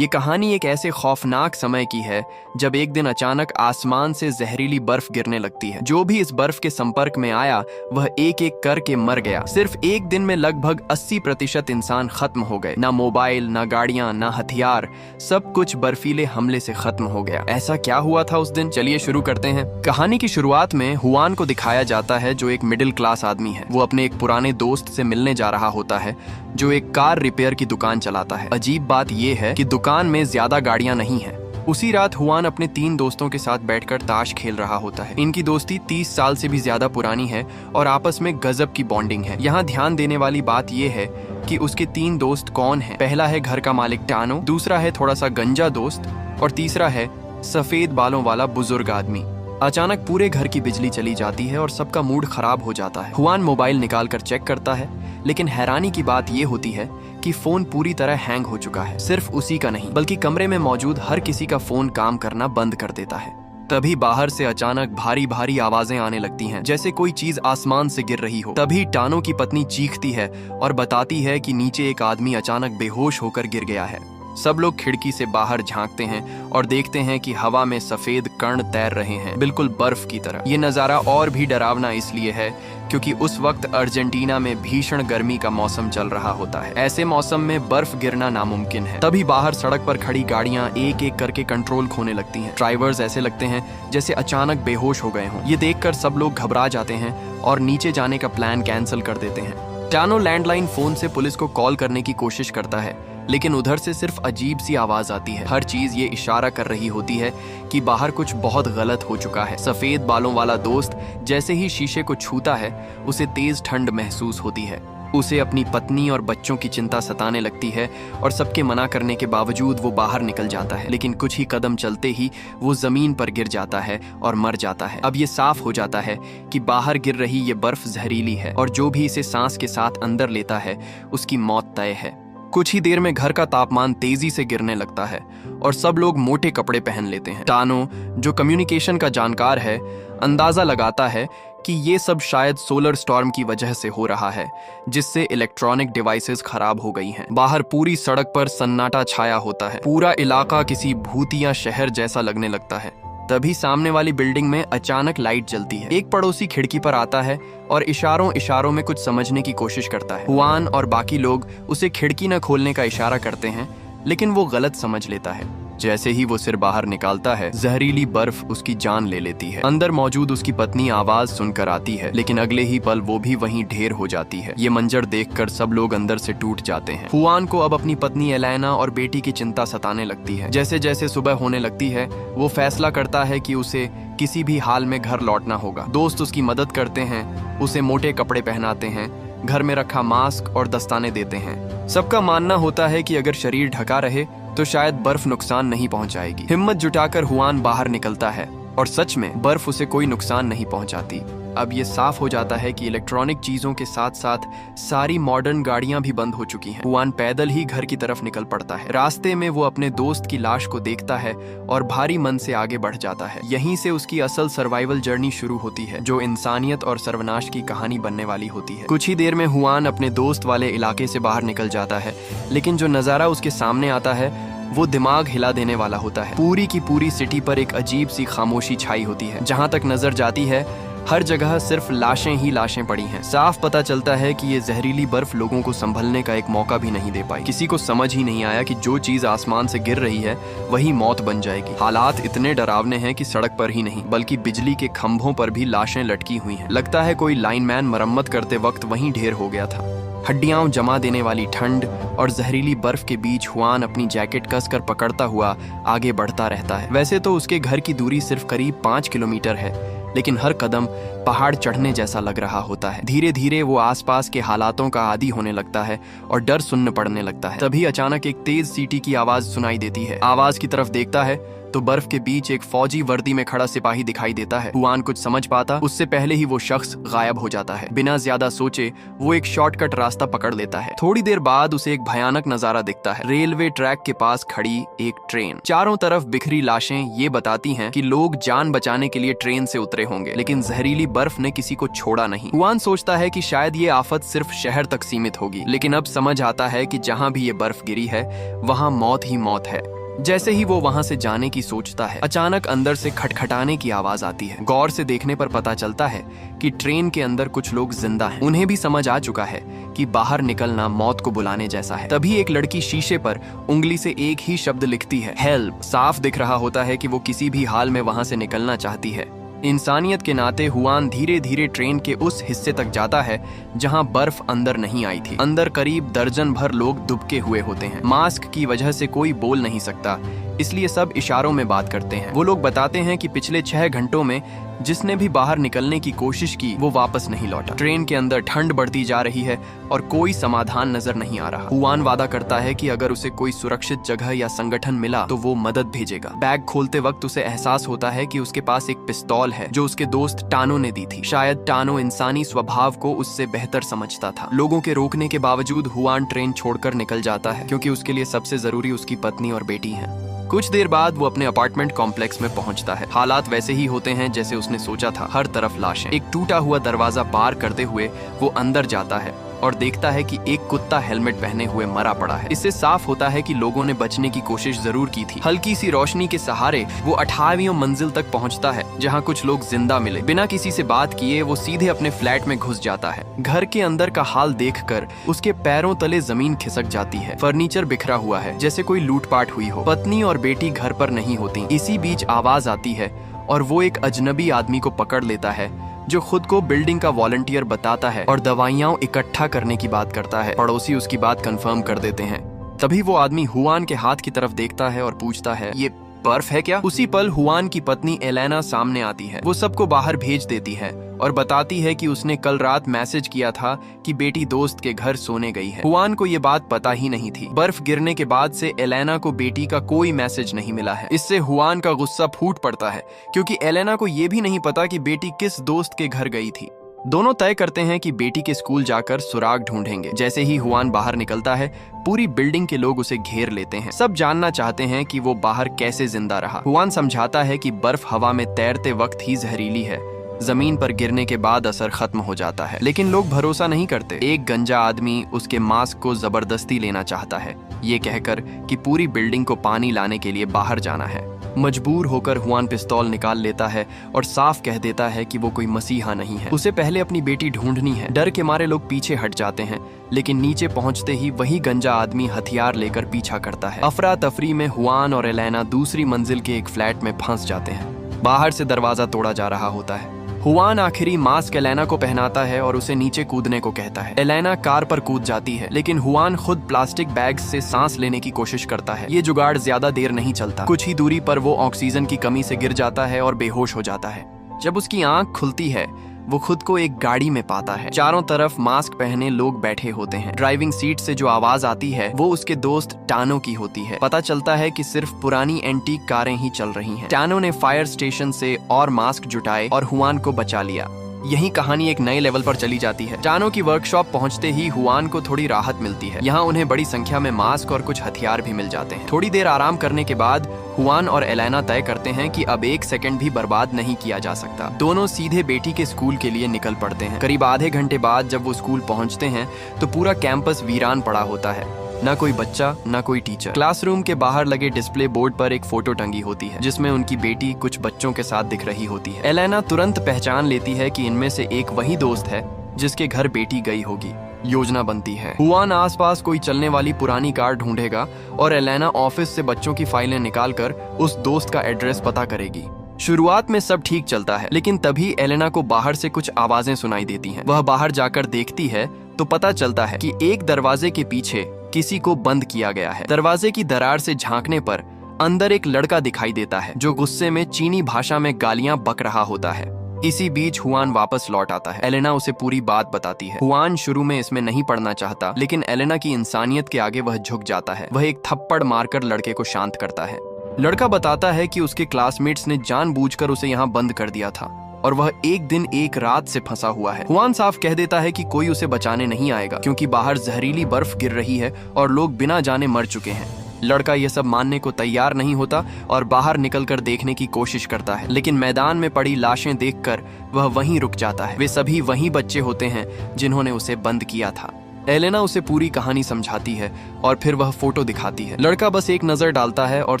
ये कहानी एक ऐसे खौफनाक समय की है जब एक दिन अचानक आसमान से जहरीली बर्फ गिरने लगती है। जो भी इस बर्फ के संपर्क में आया वह एक एक करके मर गया। सिर्फ एक दिन में लगभग 80% इंसान खत्म हो गए। ना मोबाइल, ना गाड़ियां, ना हथियार, सब कुछ बर्फीले हमले से खत्म हो गया। ऐसा क्या हुआ था उस दिन? चलिए शुरू करते हैं। कहानी की शुरुआत में हुआन को दिखाया जाता है जो एक मिडिल क्लास आदमी है। वो अपने एक पुराने दोस्त से मिलने जा रहा होता है जो एक कार रिपेयर की दुकान चलाता है। अजीब बात यह है कि दुकान में ज्यादा गाड़ियां नहीं हैं। उसी रात हुआन अपने 3 दोस्तों के साथ बैठकर ताश खेल रहा होता है। इनकी दोस्ती 30 साल से भी ज्यादा पुरानी है और आपस में गजब की बॉन्डिंग है। यहाँ ध्यान देने वाली बात यह है कि उसके 3 दोस्त कौन हैं। पहला है घर का मालिक टानो, दूसरा है थोड़ा सा गंजा दोस्त और तीसरा है सफेद बालों वाला बुजुर्ग आदमी। अचानक पूरे घर की बिजली चली जाती है और सबका मूड खराब हो जाता है। हुआन मोबाइल निकाल कर चेक करता है, लेकिन हैरानी की बात यह होती है कि फोन पूरी तरह हैंग हो चुका है। सिर्फ उसी का नहीं बल्कि कमरे में मौजूद हर किसी का फोन काम करना बंद कर देता है। तभी बाहर से अचानक भारी भारी आवाजें आने लगती हैं, जैसे कोई चीज आसमान से गिर रही हो। तभी टानो की पत्नी चीखती है और बताती है कि नीचे एक आदमी अचानक बेहोश होकर गिर गया है। सब लोग खिड़की से बाहर झांकते हैं और देखते हैं कि हवा में सफेद कण तैर रहे हैं, बिल्कुल बर्फ की तरह। ये नजारा और भी डरावना इसलिए है क्योंकि उस वक्त अर्जेंटीना में भीषण गर्मी का मौसम चल रहा होता है। ऐसे मौसम में बर्फ गिरना नामुमकिन है। तभी बाहर सड़क पर खड़ी गाड़ियां एक एक करके कंट्रोल खोने लगती हैं। ड्राइवर्स ऐसे लगते हैं जैसे अचानक बेहोश हो गए हों। ये देखकर सब लोग घबरा जाते हैं और नीचे जाने का प्लान कैंसिल कर देते हैं। टानो लैंडलाइन फोन से पुलिस को कॉल करने की कोशिश करता है, लेकिन उधर से सिर्फ अजीब सी आवाज आती है। हर चीज ये इशारा कर रही होती है कि बाहर कुछ बहुत गलत हो चुका है। सफेद बालों वाला दोस्त जैसे ही शीशे को छूता है उसे तेज ठंड महसूस होती है। उसे अपनी पत्नी और बच्चों की चिंता सताने लगती है और सबके मना करने के बावजूद वो बाहर निकल जाता है। लेकिन कुछ ही कदम चलते ही वो जमीन पर गिर जाता है और मर जाता है। अब ये साफ हो जाता है कि बाहर गिर रही ये बर्फ जहरीली है और जो भी इसे सांस के साथ अंदर लेता है उसकी मौत तय है। कुछ ही देर में घर का तापमान तेजी से गिरने लगता है और सब लोग मोटे कपड़े पहन लेते हैं। टानो, जो कम्युनिकेशन का जानकार है, अंदाजा लगाता है कि ये सब शायद सोलर स्टॉर्म की वजह से हो रहा है, जिससे इलेक्ट्रॉनिक डिवाइसेस खराब हो गई हैं। बाहर पूरी सड़क पर सन्नाटा छाया होता है। पूरा इलाका किसी भूतिया शहर जैसा लगने लगता है। तभी सामने वाली बिल्डिंग में अचानक लाइट जलती है। एक पड़ोसी खिड़की पर आता है और इशारों इशारों में कुछ समझने की कोशिश करता है। हुआन और बाकी लोग उसे खिड़की न खोलने का इशारा करते हैं, लेकिन वो गलत समझ लेता है। जैसे ही वो सिर बाहर निकालता है, जहरीली बर्फ उसकी जान ले लेती है। अंदर मौजूद उसकी पत्नी आवाज सुनकर आती है, लेकिन अगले ही पल वो भी वहीं ढेर हो जाती है। ये मंजर देखकर सब लोग अंदर से टूट जाते हैं। हुआन को अब अपनी पत्नी एलेना और बेटी की चिंता सताने लगती है। जैसे जैसे सुबह होने लगती है, वो फैसला करता है कि उसे किसी भी हाल में घर लौटना होगा। दोस्त उसकी मदद करते हैं, उसे मोटे कपड़े पहनाते हैं, घर में रखा मास्क और दस्ताने देते हैं। सबका मानना होता है कि अगर शरीर ढका रहे तो शायद बर्फ नुकसान नहीं पहुंचाएगी। हिम्मत जुटाकर हुआन बाहर निकलता है और सच में बर्फ उसे कोई नुकसान नहीं पहुंचाती। अब ये साफ हो जाता है कि इलेक्ट्रॉनिक चीजों के साथ साथ सारी मॉडर्न गाड़ियां भी बंद हो चुकी हैं। हुआन पैदल ही घर की तरफ निकल पड़ता है। रास्ते में वो अपने दोस्त की लाश को देखता है और भारी मन से आगे बढ़ जाता है। यहीं से उसकी असल सर्वाइवल जर्नी शुरू होती है, जो इंसानियत और सर्वनाश की कहानी बनने वाली होती है। कुछ ही देर में हुआन अपने दोस्त वाले इलाके से बाहर निकल जाता है, लेकिन जो नजारा उसके सामने आता है वो दिमाग हिला देने वाला होता है। पूरी की पूरी सिटी पर एक अजीब सी खामोशी छाई होती है। जहां तक नजर जाती है हर जगह सिर्फ लाशें ही लाशें पड़ी हैं। साफ पता चलता है कि ये जहरीली बर्फ लोगों को संभलने का एक मौका भी नहीं दे पाई। किसी को समझ ही नहीं आया कि जो चीज आसमान से गिर रही है वही मौत बन जाएगी। हालात इतने डरावने हैं कि सड़क पर ही नहीं बल्कि बिजली के खंभों पर भी लाशें लटकी हुई हैं। लगता है कोई लाइनमैन मरम्मत करते वक्त वहीं ढेर हो गया था। हड्डियां जमा देने वाली ठंड और जहरीली बर्फ के बीच हुआन अपनी जैकेट कसकर पकड़ता हुआ आगे बढ़ता रहता है। वैसे तो उसके घर की दूरी सिर्फ करीब 5 किलोमीटर है, लेकिन हर कदम पहाड़ चढ़ने जैसा लग रहा होता है। धीरे धीरे वो आसपास के हालातों का आदी होने लगता है और डर सुन्न पड़ने लगता है। तभी अचानक एक तेज सीटी की आवाज सुनाई देती है। आवाज की तरफ देखता है तो बर्फ के बीच एक फौजी वर्दी में खड़ा सिपाही दिखाई देता है। हुआन कुछ समझ पाता उससे पहले ही वो शख्स गायब हो जाता है। बिना ज्यादा सोचे वो एक शॉर्टकट रास्ता पकड़ लेता है। थोड़ी देर बाद उसे एक भयानक नजारा दिखता है। रेलवे ट्रैक के पास खड़ी एक ट्रेन, चारों तरफ बिखरी लाशें ये बताती हैं कि लोग जान बचाने के लिए ट्रेन से उतरे होंगे, लेकिन जहरीली बर्फ ने किसी को छोड़ा नहीं। हुआन सोचता है कि शायद ये आफत सिर्फ शहर तक सीमित होगी, लेकिन अब समझ आता है कि जहां भी ये बर्फ गिरी है वहां मौत ही मौत है। जैसे ही वो वहां से जाने की सोचता है, अचानक अंदर से खटखटाने की आवाज आती है। गौर से देखने पर पता चलता है कि ट्रेन के अंदर कुछ लोग जिंदा हैं। उन्हें भी समझ आ चुका है कि बाहर निकलना मौत को बुलाने जैसा है। तभी एक लड़की शीशे पर उंगली से एक ही शब्द लिखती है, हेल्प। साफ दिख रहा होता है कि वो किसी भी हाल में वहां से निकलना चाहती है। इंसानियत के नाते हुआन धीरे धीरे ट्रेन के उस हिस्से तक जाता है जहां बर्फ अंदर नहीं आई थी। अंदर करीब दर्जन भर लोग दुबके हुए होते हैं। मास्क की वजह से कोई बोल नहीं सकता, इसलिए सब इशारों में बात करते हैं। वो लोग बताते हैं कि पिछले 6 घंटों में जिसने भी बाहर निकलने की कोशिश की वो वापस नहीं लौटा। ट्रेन के अंदर ठंड बढ़ती जा रही है और कोई समाधान नजर नहीं आ रहा। हुआन वादा करता है कि अगर उसे कोई सुरक्षित जगह या संगठन मिला तो वो मदद भेजेगा। बैग खोलते वक्त उसे एहसास होता है कि उसके पास एक पिस्तौल है जो उसके दोस्त टानो ने दी थी। शायद टानो इंसानी स्वभाव को उससे बेहतर समझता था। लोगों के रोकने के बावजूद हुआन ट्रेन छोड़कर निकल जाता है, क्योंकि उसके लिए सबसे जरूरी उसकी पत्नी और बेटी है। कुछ देर बाद वो अपने अपार्टमेंट कॉम्प्लेक्स में पहुंचता है। हालात वैसे ही होते हैं जैसे उसने सोचा था। हर तरफ लाशें। एक टूटा हुआ दरवाजा पार करते हुए वो अंदर जाता है और देखता है कि एक कुत्ता हेलमेट पहने हुए मरा पड़ा है। इससे साफ होता है कि लोगों ने बचने की कोशिश जरूर की थी। हल्की सी रोशनी के सहारे वो 18वीं मंजिल तक पहुंचता है जहां कुछ लोग जिंदा मिले। बिना किसी से बात किए वो सीधे अपने फ्लैट में घुस जाता है। घर के अंदर का हाल देखकर उसके पैरों तले जमीन खिसक जाती है। फर्नीचर बिखरा हुआ है जैसे कोई लूटपाट हुई हो। पत्नी और बेटी घर पर नहीं होती। इसी बीच आवाज आती है और वो एक अजनबी आदमी को पकड़ लेता है जो खुद को बिल्डिंग का वॉलंटियर बताता है और दवाइयां इकट्ठा करने की बात करता है। पड़ोसी उसकी बात कंफर्म कर देते हैं। तभी वो आदमी हुआन के हाथ की तरफ देखता है और पूछता है, ये बर्फ है क्या? उसी पल हुआन की पत्नी एलेना सामने आती है। वो सबको बाहर भेज देती है और बताती है कि उसने कल रात मैसेज किया था कि बेटी दोस्त के घर सोने गई है। हुआन को ये बात पता ही नहीं थी। बर्फ गिरने के बाद से एलेना को बेटी का कोई मैसेज नहीं मिला है। इससे हुआन का गुस्सा फूट पड़ता है, क्योंकि एलेना को ये भी नहीं पता कि बेटी किस दोस्त के घर गई थी। दोनों तय करते हैं कि बेटी के स्कूल जाकर सुराग ढूंढेंगे। जैसे ही हुआन बाहर निकलता है, पूरी बिल्डिंग के लोग उसे घेर लेते हैं। सब जानना चाहते हैं कि वो बाहर कैसे जिंदा रहा। हुआन समझाता है कि बर्फ हवा में तैरते वक्त ही जहरीली है, जमीन पर गिरने के बाद असर खत्म हो जाता है। लेकिन लोग भरोसा नहीं करते। एक गंजा आदमी उसके मास्क को जबरदस्ती लेना चाहता है, ये कहकर कि पूरी बिल्डिंग को पानी लाने के लिए बाहर जाना है। मजबूर होकर हुआन पिस्तौल निकाल लेता है और साफ कह देता है कि वो कोई मसीहा नहीं है। उसे पहले अपनी बेटी ढूंढनी है। डर के मारे लोग पीछे हट जाते हैं, लेकिन नीचे पहुंचते ही वही गंजा आदमी हथियार लेकर पीछा करता है। अफरा तफरी में हुआन और एलेना दूसरी मंजिल के एक फ्लैट में फंस जाते हैं। बाहर से दरवाजा तोड़ा जा रहा होता है। हुआन आखिरी मास्क एलेना को पहनाता है और उसे नीचे कूदने को कहता है। एलेना कार पर कूद जाती है, लेकिन हुआन खुद प्लास्टिक बैग से सांस लेने की कोशिश करता है। ये जुगाड़ ज्यादा देर नहीं चलता। कुछ ही दूरी पर वो ऑक्सीजन की कमी से गिर जाता है और बेहोश हो जाता है। जब उसकी आंख खुलती है, वो खुद को एक गाड़ी में पाता है। चारों तरफ मास्क पहने लोग बैठे होते हैं। ड्राइविंग सीट से जो आवाज आती है वो उसके दोस्त टानो की होती है। पता चलता है कि सिर्फ पुरानी एंटीक कारें ही चल रही हैं। टानो ने फायर स्टेशन से और मास्क जुटाए और हुआन को बचा लिया। यही कहानी एक नए लेवल पर चली जाती है। टानो की वर्कशॉप पहुंचते ही हुआन को थोड़ी राहत मिलती है। यहाँ उन्हें बड़ी संख्या में मास्क और कुछ हथियार भी मिल जाते हैं। थोड़ी देर आराम करने के बाद हुआन और एलेना तय करते हैं कि अब एक सेकंड भी बर्बाद नहीं किया जा सकता। दोनों सीधे बेटी के स्कूल के लिए निकल पड़ते हैं। करीब आधे घंटे बाद जब वो स्कूल पहुंचते हैं तो पूरा कैंपस वीरान पड़ा होता है। ना कोई बच्चा, ना कोई टीचर। क्लासरूम के बाहर लगे डिस्प्ले बोर्ड पर एक फोटो टंगी होती है जिसमें उनकी बेटी कुछ बच्चों के साथ दिख रही होती है। एलेना तुरंत पहचान लेती है कि इनमें से एक वही दोस्त है जिसके घर बेटी गई होगी। योजना बनती है। हुआन आसपास कोई चलने वाली पुरानी कार ढूंढेगा और एलेना ऑफिस से बच्चों की फाइलें निकालकर उस दोस्त का एड्रेस पता करेगी। शुरुआत में सब ठीक चलता है, लेकिन तभी एलेना को बाहर से कुछ आवाजें सुनाई देती हैं। वह बाहर जाकर देखती है तो पता चलता है कि एक दरवाजे के पीछे किसी को बंद किया गया है। दरवाजे की दरार से झांकने पर अंदर एक लड़का दिखाई देता है जो गुस्से में चीनी भाषा में गालियां बक रहा होता है। इसी बीच हुआन वापस लौट आता है। एलेना उसे पूरी बात बताती है। हुआन शुरू में इसमें नहीं पढ़ना चाहता, लेकिन एलेना की इंसानियत के आगे वह झुक जाता है। वह एक थप्पड़ मारकर लड़के को शांत करता है। लड़का बताता है कि उसके क्लासमेट्स ने जानबूझकर उसे यहाँ बंद कर दिया था और वह एक दिन एक रात से फंसा हुआ है। हुआन साफ कह देता है कि कोई उसे बचाने नहीं आएगा, क्योंकि बाहर जहरीली बर्फ गिर रही है और लोग बिना जाने मर चुके हैं। लड़का यह सब मानने को तैयार नहीं होता और बाहर निकलकर देखने की कोशिश करता है, लेकिन मैदान में पड़ी लाशें देखकर वह वहीं रुक जाता है। वे सभी वही बच्चे होते हैं जिन्होंने उसे बंद किया था। एलेना उसे पूरी कहानी समझाती है और फिर वह फोटो दिखाती है। लड़का बस एक नजर डालता है और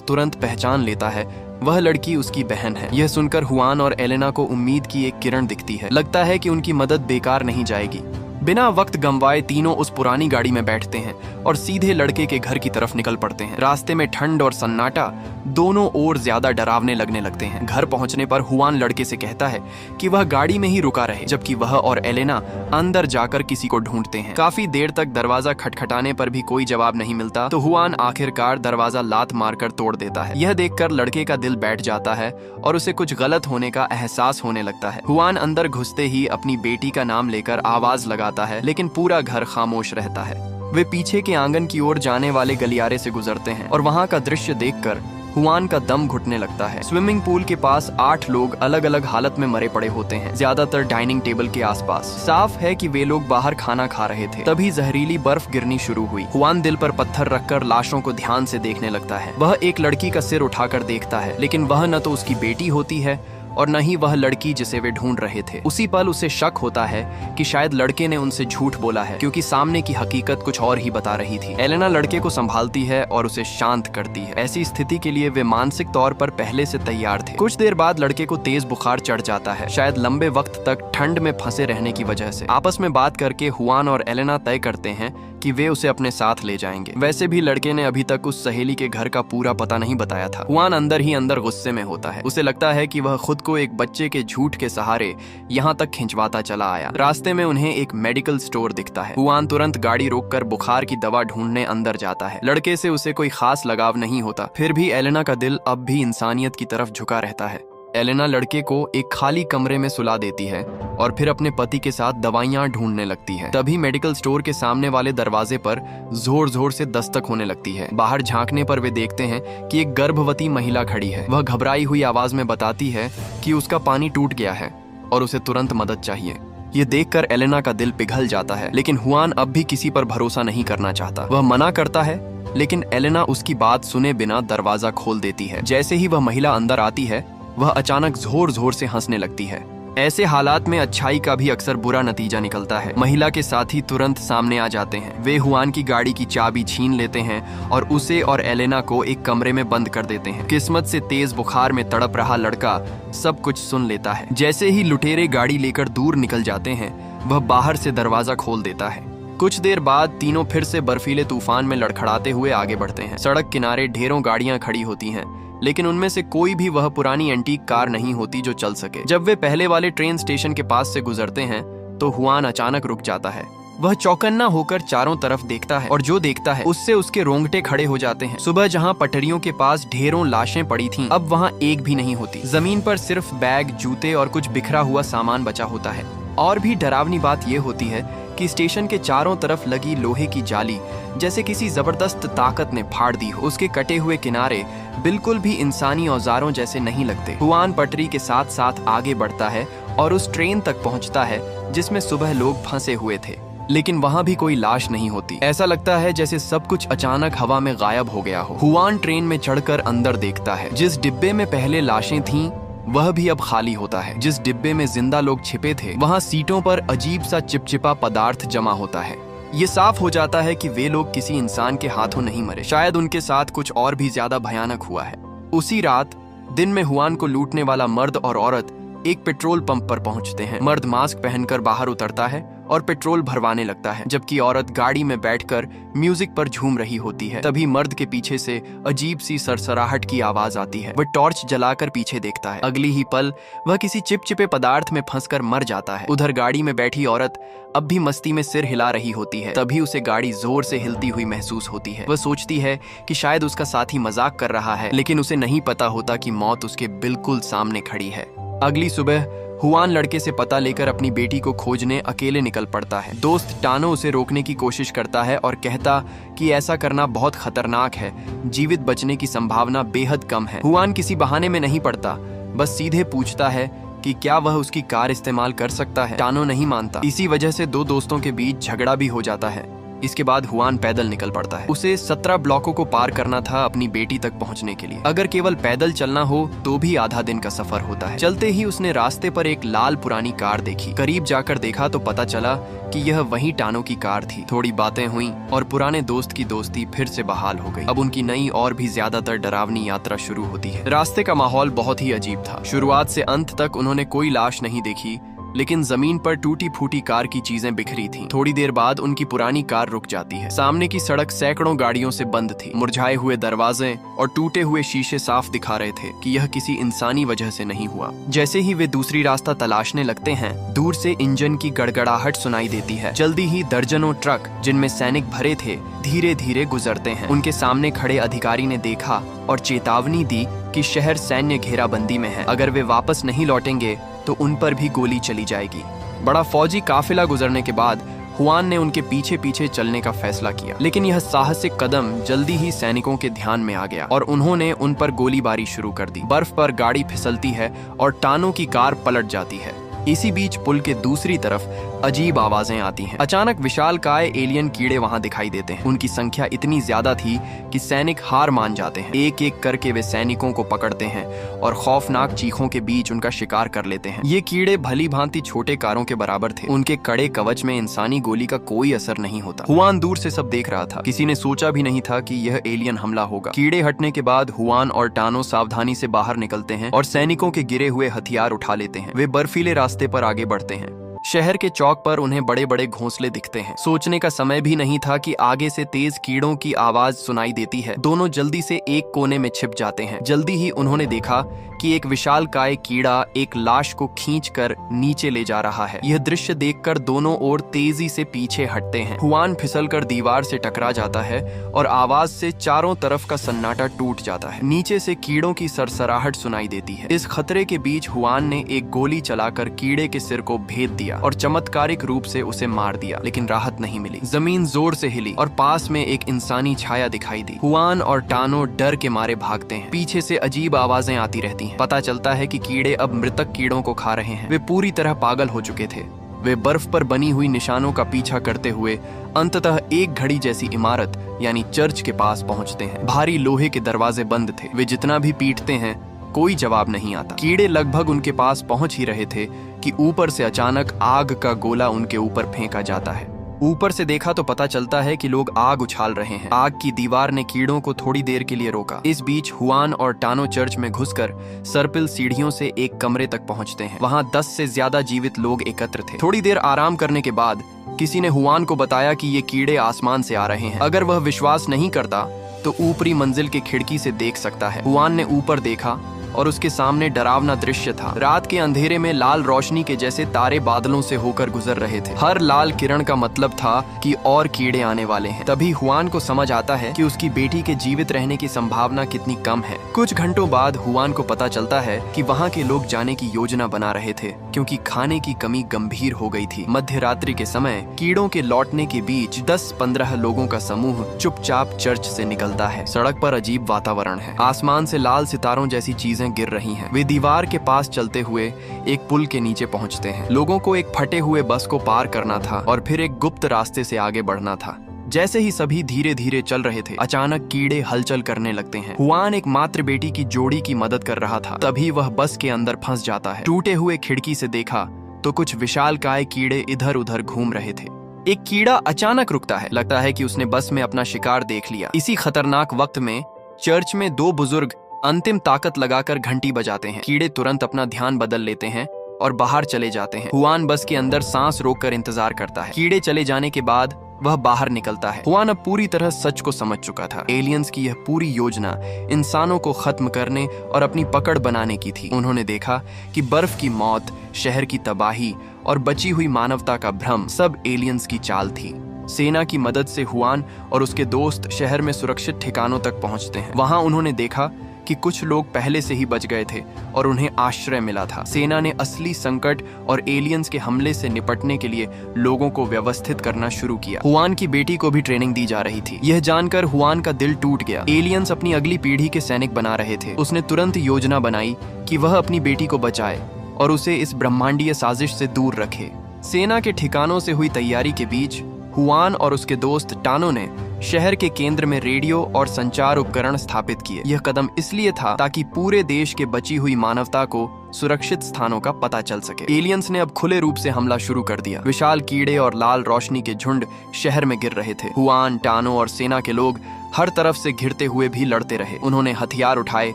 तुरंत पहचान लेता है वह लड़की उसकी बहन है। यह सुनकर हुआन और एलेना को उम्मीद की एक किरण दिखती है। लगता है कि उनकी मदद बेकार नहीं जाएगी। बिना वक्त गंवाए तीनों उस पुरानी गाड़ी में बैठते हैं और सीधे लड़के के घर की तरफ निकल पड़ते हैं। रास्ते में ठंड और सन्नाटा दोनों ओर ज्यादा डरावने लगने लगते हैं। घर पहुंचने पर हुआन लड़के से कहता है कि वह गाड़ी में ही रुका रहे, जबकि वह और एलेना अंदर जाकर किसी को ढूंढते हैं। काफी देर तक दरवाजा खटखटाने पर भी कोई जवाब नहीं मिलता तो हुआन आखिरकार दरवाजा लात मारकर तोड़ देता है। यह देखकर लड़के का दिल बैठ जाता है और उसे कुछ गलत होने का एहसास होने लगता है। हुआन अंदर घुसते ही अपनी बेटी का नाम लेकर आवाज लगाता है, लेकिन पूरा घर खामोश रहता है। वे पीछे के आंगन की ओर जाने वाले गलियारे से गुजरते हैं और वहां का दृश्य देखकर हुआन का दम घुटने लगता है। स्विमिंग पूल के पास 8 लोग अलग अलग हालत में मरे पड़े होते हैं, ज्यादातर डाइनिंग टेबल के आसपास। साफ है कि वे लोग बाहर खाना खा रहे थे। तभी जहरीली बर्फ गिरनी शुरू हुई। हुआन दिल पर पत्थर रखकर लाशों को ध्यान से देखने लगता है। वह एक लड़की का सिर उठाकर देखता है, लेकिन वह न तो उसकी बेटी होती है और न ही वह लड़की जिसे वे ढूंढ रहे थे। उसी पल उसे शक होता है कि शायद लड़के ने उनसे झूठ बोला है, क्योंकि सामने की हकीकत कुछ और ही बता रही थी। एलेना लड़के को संभालती है और उसे शांत करती है। ऐसी स्थिति के लिए वे मानसिक तौर पर पहले से तैयार थे। कुछ देर बाद लड़के को तेज बुखार चढ़ जाता है, शायद लंबे वक्त तक ठंड में फंसे रहने की वजह से। आपस में बात करके हुआन और एलेना तय करते हैं कि वे उसे अपने साथ ले जाएंगे। वैसे भी लड़के ने अभी तक उस सहेली के घर का पूरा पता नहीं बताया था। हुआन अंदर ही अंदर गुस्से में होता है। उसे लगता है कि वह खुद को एक बच्चे के झूठ के सहारे यहाँ तक खिंचवाता चला आया। रास्ते में उन्हें एक मेडिकल स्टोर दिखता है। हुआन तुरंत गाड़ी रोककर बुखार की दवा ढूंढने अंदर जाता है। लड़के से उसे कोई खास लगाव नहीं होता, फिर भी एलेना का दिल अब भी इंसानियत की तरफ झुका रहता है। एलेना लड़के को एक खाली कमरे में सुला देती है और फिर अपने पति के साथ दवाइयां ढूंढने लगती है। तभी मेडिकल स्टोर के सामने वाले दरवाजे पर जोर जोर से दस्तक होने लगती है। बाहर झांकने पर वे देखते हैं कि एक गर्भवती महिला खड़ी है। वह घबराई हुई आवाज में बताती है कि उसका पानी टूट गया है और उसे तुरंत मदद चाहिए। ये देखकर एलेना का दिल पिघल जाता है, लेकिन हुआन अब भी किसी पर भरोसा नहीं करना चाहता। वह मना करता है, लेकिन एलेना उसकी बात सुने बिना दरवाजा खोल देती है। जैसे ही वह महिला अंदर आती है, वह अचानक जोर जोर से हंसने लगती है। ऐसे हालात में अच्छाई का भी अक्सर बुरा नतीजा निकलता है। महिला के साथी तुरंत सामने आ जाते हैं। वे हुआन की गाड़ी की चाबी छीन लेते हैं और उसे और एलेना को एक कमरे में बंद कर देते हैं। किस्मत से तेज बुखार में तड़प रहा लड़का सब कुछ सुन लेता है। जैसे ही लुटेरे गाड़ी लेकर दूर निकल जाते हैं, वह बाहर से दरवाजा खोल देता है। कुछ देर बाद तीनों फिर से बर्फीले तूफान में लड़खड़ाते हुए आगे बढ़ते हैं। सड़क किनारे ढेरों गाड़ियां खड़ी होती हैं, लेकिन उनमें से कोई भी वह पुरानी एंटीक कार नहीं होती जो चल सके। जब वे पहले वाले ट्रेन स्टेशन के पास से गुजरते हैं तो हुआन अचानक रुक जाता है। वह चौकन्ना होकर चारों तरफ देखता है और जो देखता है उससे उसके रोंगटे खड़े हो जाते हैं। सुबह जहां पटरियों के पास ढेरों लाशें पड़ी थीं, अब वहां एक भी नहीं होती। जमीन पर सिर्फ बैग, जूते और कुछ बिखरा हुआ सामान बचा होता है। और भी डरावनी बात यह होती है कि स्टेशन के चारों तरफ लगी लोहे की जाली जैसे किसी जबरदस्त ताकत ने फाड़ दी हो। उसके कटे हुए किनारे बिल्कुल भी इंसानी औजारों जैसे नहीं लगते। हुआन पटरी के साथ साथ आगे बढ़ता है और उस ट्रेन तक पहुंचता है जिसमें सुबह लोग फंसे हुए थे, लेकिन वहां भी कोई लाश नहीं होती। ऐसा लगता है जैसे सब कुछ अचानक हवा में गायब हो गया हो। हुआन ट्रेन में चढ़कर अंदर देखता है। जिस डिब्बे में पहले लाशें थीं, वह भी अब खाली होता है। जिस डिब्बे में जिंदा लोग छिपे थे, वहां सीटों पर अजीब सा चिपचिपा पदार्थ जमा होता है। ये साफ हो जाता है कि वे लोग किसी इंसान के हाथों नहीं मरे, शायद उनके साथ कुछ और भी ज्यादा भयानक हुआ है। उसी रात दिन में हुआन को लूटने वाला मर्द और औरत एक पेट्रोल पंप पर पहुंचते हैं। मर्द मास्क पहनकर बाहर उतरता है और पेट्रोल भरवाने लगता है, जबकि औरत गाड़ी में बैठकर म्यूजिक पर झूम रही होती है। तभी मर्द के पीछे से अजीब सी सरसराहट की आवाज आती है। वह टॉर्च जलाकर पीछे देखता है। अगली ही पल वह किसी चिपचिपे पदार्थ में फंसकर मर जाता है। उधर गाड़ी में बैठी औरत अब भी मस्ती में सिर हिला रही होती है। तभी उसे गाड़ी जोर से हिलती हुई महसूस होती है। वह सोचती है कि शायद उसका साथी मजाक कर रहा है, लेकिन उसे नहीं पता होता कि मौत उसके बिल्कुल सामने खड़ी है। अगली सुबह हुआन लड़के से पता लेकर अपनी बेटी को खोजने अकेले निकल पड़ता है। दोस्त टानो उसे रोकने की कोशिश करता है और कहता कि ऐसा करना बहुत खतरनाक है, जीवित बचने की संभावना बेहद कम है। हुआन किसी बहाने में नहीं पड़ता, बस सीधे पूछता है कि क्या वह उसकी कार इस्तेमाल कर सकता है। टानो नहीं मानता। इसी वजह से दो दोस्तों के बीच झगड़ा भी हो जाता है। इसके बाद हुआन पैदल निकल पड़ता है। उसे 17 ब्लॉकों को पार करना था अपनी बेटी तक पहुंचने के लिए। अगर केवल पैदल चलना हो तो भी आधा दिन का सफर होता है। चलते ही उसने रास्ते पर एक लाल पुरानी कार देखी। करीब जाकर देखा तो पता चला कि यह वही टानो की कार थी। थोड़ी बातें हुई और पुराने दोस्त की दोस्ती फिर से बहाल हो गई। अब उनकी नई और भी ज्यादातर डरावनी यात्रा शुरू होती है। रास्ते का माहौल बहुत ही अजीब था। शुरुआत से अंत तक उन्होंने कोई लाश नहीं देखी, लेकिन जमीन पर टूटी फूटी कार की चीजें बिखरी थीं। थोड़ी देर बाद उनकी पुरानी कार रुक जाती है। सामने की सड़क सैकड़ों गाड़ियों से बंद थी। मुरझाए हुए दरवाजे और टूटे हुए शीशे साफ दिखा रहे थे कि यह किसी इंसानी वजह से नहीं हुआ। जैसे ही वे दूसरी रास्ता तलाशने लगते हैं, दूर से इंजन की गड़गड़ाहट सुनाई देती है। जल्दी ही दर्जनों ट्रक जिनमें सैनिक भरे थे धीरे धीरे गुजरते हैं। उनके सामने खड़े अधिकारी ने देखा और चेतावनी दी कि शहर सैन्य घेराबंदी में है। अगर वे वापस नहीं लौटेंगे तो उन पर भी गोली चली जाएगी। बड़ा फौजी काफिला गुजरने के बाद हुआन ने उनके पीछे पीछे चलने का फैसला किया, लेकिन यह साहसिक कदम जल्दी ही सैनिकों के ध्यान में आ गया और उन्होंने उन पर गोलीबारी शुरू कर दी। बर्फ पर गाड़ी फिसलती है और टानो की कार पलट जाती है। इसी बीच पुल के दूसरी तरफ अजीब आवाजें आती हैं। अचानक विशालकाय एलियन कीड़े वहां दिखाई देते हैं। उनकी संख्या इतनी ज्यादा थी कि सैनिक हार मान जाते हैं। एक एक करके वे सैनिकों को पकड़ते हैं और खौफनाक चीखों के बीच उनका शिकार कर लेते हैं। ये कीड़े भली भांति छोटे कारों के बराबर थे। उनके कड़े कवच में इंसानी गोली का कोई असर नहीं होता। हुआन दूर से सब देख रहा था। किसी ने सोचा भी नहीं था कि यह एलियन हमला होगा। कीड़े हटने के बाद हुआन और टानो सावधानी से बाहर निकलते हैं और सैनिकों के गिरे हुए हथियार उठा लेते हैं। वे बर्फीले रास्ते पर आगे बढ़ते हैं। शहर के चौक पर उन्हें बड़े बड़े घोंसले दिखते हैं। सोचने का समय भी नहीं था कि आगे से तेज कीड़ों की आवाज सुनाई देती है। दोनों जल्दी से एक कोने में छिप जाते हैं। जल्दी ही उन्होंने देखा कि एक विशालकाय कीड़ा एक लाश को खींचकर नीचे ले जा रहा है। यह दृश्य देखकर दोनों ओर तेजी से पीछे हटते हैं। हुआन फिसलकर दीवार से टकरा जाता है और आवाज से चारों तरफ का सन्नाटा टूट जाता है। नीचे से कीड़ों की सरसराहट सुनाई देती है। इस खतरे के बीच हुआन ने एक गोली चलाकर कीड़े के सिर को भेद दिया और चमत्कारिक रूप से उसे मार दिया, लेकिन राहत नहीं मिली। जमीन जोर से हिली और पास में एक इंसानी छाया दिखाई दी। हुआन और टानो डर के मारे भागते हैं। पीछे से अजीब आवाजें आती रहती हैं। पता चलता है कि कीड़े अब मृतक कीड़ों को खा रहे हैं। वे पूरी तरह पागल हो चुके थे। वे बर्फ पर बनी हुई निशानों का पीछा करते हुए अंततः एक घड़ी जैसी इमारत यानी चर्च के पास पहुंचते हैं। भारी लोहे के दरवाजे बंद थे। वे जितना भी पीटते हैं कोई जवाब नहीं आता। कीड़े लगभग उनके पास पहुंच ही रहे थे कि ऊपर से अचानक आग का गोला उनके ऊपर फेंका जाता है। ऊपर से देखा तो पता चलता है कि लोग आग उछाल रहे हैं। आग की दीवार ने कीड़ों को थोड़ी देर के लिए रोका। इस बीच हुआन और टानो चर्च में घुसकर सर्पिल सीढ़ियों से एक कमरे तक पहुंचते हैं। वहां 10 से ज्यादा जीवित लोग एकत्र थे। थोड़ी देर आराम करने के बाद किसी ने हुआन को बताया कि ये कीड़े आसमान से आ रहे हैं। अगर वह विश्वास नहीं करता तो ऊपरी मंजिल की खिड़की से देख सकता है। हुआन ने ऊपर देखा और उसके सामने डरावना दृश्य था। रात के अंधेरे में लाल रोशनी के जैसे तारे बादलों से होकर गुजर रहे थे। हर लाल किरण का मतलब था कि और कीड़े आने वाले हैं। तभी हुआन को समझ आता है कि उसकी बेटी के जीवित रहने की संभावना कितनी कम है। कुछ घंटों बाद हुआन को पता चलता है कि वहाँ के लोग जाने की योजना बना रहे थे, क्योंकि खाने की कमी गंभीर हो गई थी। मध्य रात्रि के समय कीड़ों के लौटने के बीच 10-15 लोगों का समूह चुपचाप चर्च से निकलता है। सड़क पर अजीब वातावरण है। आसमान से लाल सितारों जैसी चीजें गिर रही हैं। वे दीवार के पास चलते हुए एक पुल के नीचे पहुंचते हैं। लोगों को एक फटे हुए बस को पार करना था और फिर एक गुप्त रास्ते से आगे बढ़ना था। जैसे ही सभी धीरे धीरे चल रहे थे, अचानक कीड़े हलचल करने लगते हैं। हुआन एक मात्र बेटी की जोड़ी की मदद कर रहा था। तभी वह बस के अंदर फंस जाता है। टूटे हुए खिड़की से देखा तो कुछ विशालकाय कीड़े इधर उधर घूम रहे थे। एक कीड़ा अचानक रुकता है। लगता है कि उसने बस में अपना शिकार देख लिया। इसी खतरनाक वक्त में चर्च में 2 बुजुर्ग अंतिम ताकत लगाकर घंटी बजाते हैं। कीड़े तुरंत अपना ध्यान बदल लेते हैं और बाहर चले जाते हैं। हुआन बस के अंदर सांस रोककर इंतजार करता है। कीड़े चले जाने के बाद वह बाहर निकलता है। हुआन अब पूरी तरह सच को समझ चुका था। एलियंस की यह पूरी योजना इंसानों को खत्म करने और अपनी पकड़ बनाने की थी। उन्होंने देखा कि बर्फ की मौत, शहर की तबाही और बची हुई मानवता का भ्रम सब एलियंस की चाल थी। सेना की मदद से हुआन और उसके दोस्त शहर में सुरक्षित ठिकानों तक पहुंचते हैं। वहां उन्होंने देखा कि कुछ लोग पहले से ही बच गए थे और उन्हें आश्रय मिला था। सेना ने असली संकट और एलियंस के हमले से निपटने के लिए लोगों को व्यवस्थित करना शुरू किया। हुआन की बेटी को भी ट्रेनिंग दी जा रही थी। यह जानकर हुआन का दिल टूट गया। एलियंस अपनी अगली पीढ़ी के सैनिक बना रहे थे। उसने तुरंत योजना बनाई कि वह अपनी बेटी को बचाए और उसे इस ब्रह्मांडीय साजिश से दूर रखे। सेना के ठिकानों से हुई तैयारी के बीच हुआन और उसके दोस्त टानो ने शहर के केंद्र में रेडियो और संचार उपकरण स्थापित किए। यह कदम इसलिए था ताकि पूरे देश के बची हुई मानवता को सुरक्षित स्थानों का पता चल सके। एलियंस ने अब खुले रूप से हमला शुरू कर दिया। विशाल कीड़े और लाल रोशनी के झुंड शहर में गिर रहे थे। हुआन, टानो और सेना के लोग हर तरफ से घिरते हुए भी लड़ते रहे। उन्होंने हथियार उठाए,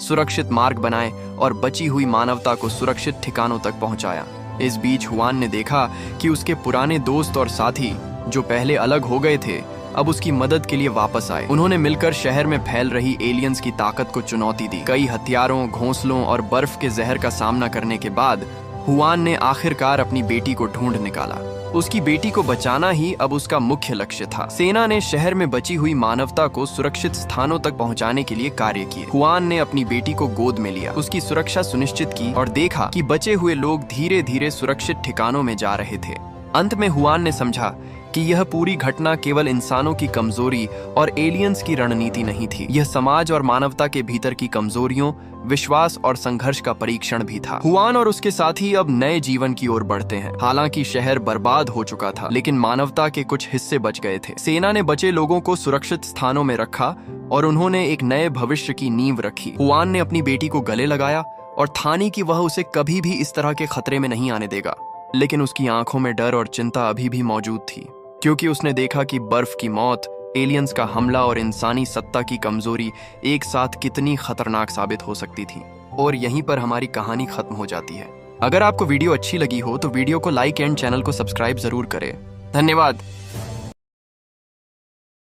सुरक्षित मार्ग बनाए और बची हुई मानवता को सुरक्षित ठिकानों तक पहुंचाया। इस बीच हुआन ने देखा कि उसके पुराने दोस्त और साथी जो पहले अलग हो गए थे अब उसकी मदद के लिए वापस आए। उन्होंने मिलकर शहर में फैल रही एलियंस की ताकत को चुनौती दी। कई हथियारों, घोंसलों और बर्फ के जहर का सामना करने के बाद हुआन ने आखिरकार अपनी बेटी को ढूंढ निकाला। उसकी बेटी को बचाना ही अब उसका मुख्य लक्ष्य था। सेना ने शहर में बची हुई मानवता को सुरक्षित स्थानों तक पहुंचाने के लिए कार्य किए। हुआन ने अपनी बेटी को गोद में लिया, उसकी सुरक्षा सुनिश्चित की और देखा कि बचे हुए लोग धीरे धीरे सुरक्षित ठिकानों में जा रहे थे। अंत में हुआन ने समझा कि यह पूरी घटना केवल इंसानों की कमजोरी और एलियंस की रणनीति नहीं थी। यह समाज और मानवता के भीतर की कमजोरियों, विश्वास और संघर्ष का परीक्षण भी था। हुआन और उसके साथी अब नए जीवन की ओर बढ़ते हैं। हालांकि शहर बर्बाद हो चुका था, लेकिन मानवता के कुछ हिस्से बच गए थे। सेना ने बचे लोगों को सुरक्षित स्थानों में रखा और उन्होंने एक नए भविष्य की नींव रखी। हुआन ने अपनी बेटी को गले लगाया और ठानी कि वह उसे कभी भी इस तरह के खतरे में नहीं आने देगा। लेकिन उसकी आंखों में डर और चिंता अभी भी मौजूद थी, क्योंकि उसने देखा कि बर्फ की मौत, एलियंस का हमला और इंसानी सत्ता की कमजोरी एक साथ कितनी खतरनाक साबित हो सकती थी। और यहीं पर हमारी कहानी खत्म हो जाती है। अगर आपको वीडियो अच्छी लगी हो तो वीडियो को लाइक एंड चैनल को सब्सक्राइब जरूर करें। धन्यवाद।